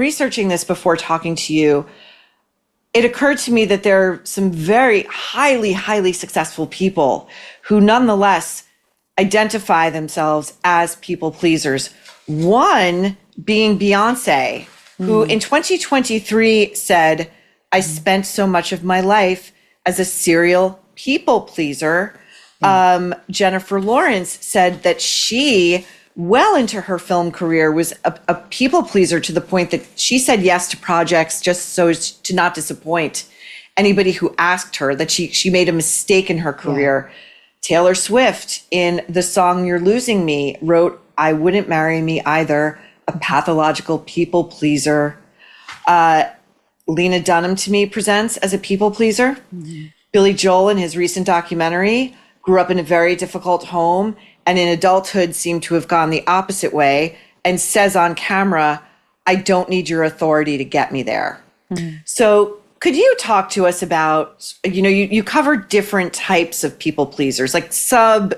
researching this before talking to you, it occurred to me that there are some very highly, highly successful people who nonetheless identify themselves as people pleasers. One being Beyonce, who in 2023 said, I spent so much of my life as a serial people pleaser. Jennifer Lawrence said that she, well into her film career, was a people pleaser to the point that she said yes to projects just so as to not disappoint anybody who asked her, that she made a mistake in her career. Yeah. Taylor Swift, in the song You're Losing Me, wrote, I wouldn't marry me either, a pathological people pleaser. Lena Dunham, to me, presents as a people pleaser. Mm-hmm. Billy Joel, in his recent documentary, grew up in a very difficult home and in adulthood seemed to have gone the opposite way, and says on camera, I don't need your authority to get me there. Mm-hmm. So could you talk to us about, you cover different types of people pleasers, like sub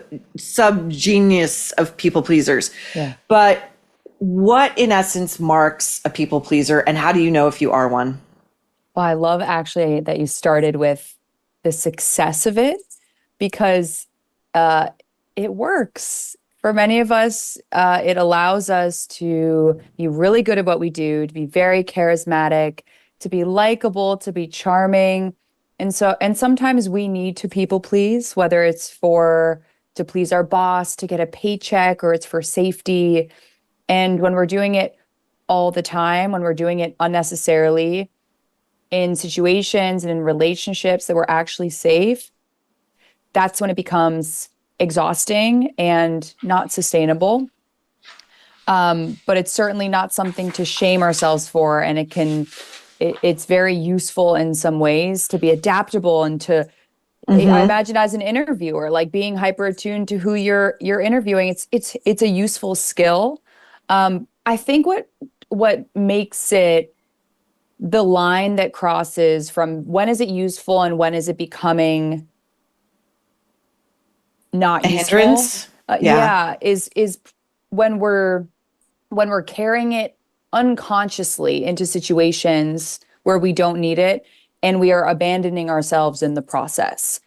genius of people pleasers. Yeah. But what in essence marks a people pleaser, and how do you know if you are one? Well, I love actually that you started with the success of it, because it works. For many of us, it allows us to be really good at what we do, to be very charismatic, to be likable, to be charming. And sometimes we need to people please, whether it's to please our boss, to get a paycheck, or it's for safety. And when we're doing it all the time, when we're doing it unnecessarily in situations and in relationships that we're actually safe, that's when it becomes exhausting and not sustainable. But it's certainly not something to shame ourselves for. And it's very useful in some ways to be adaptable and to, I imagine, as an interviewer, like being hyper attuned to who you're interviewing, it's a useful skill. I think what makes it the line that crosses from when is it useful and when is it becoming not a useful, hindrance? Is when we're carrying it unconsciously into situations where we don't need it, and we are abandoning ourselves in the process.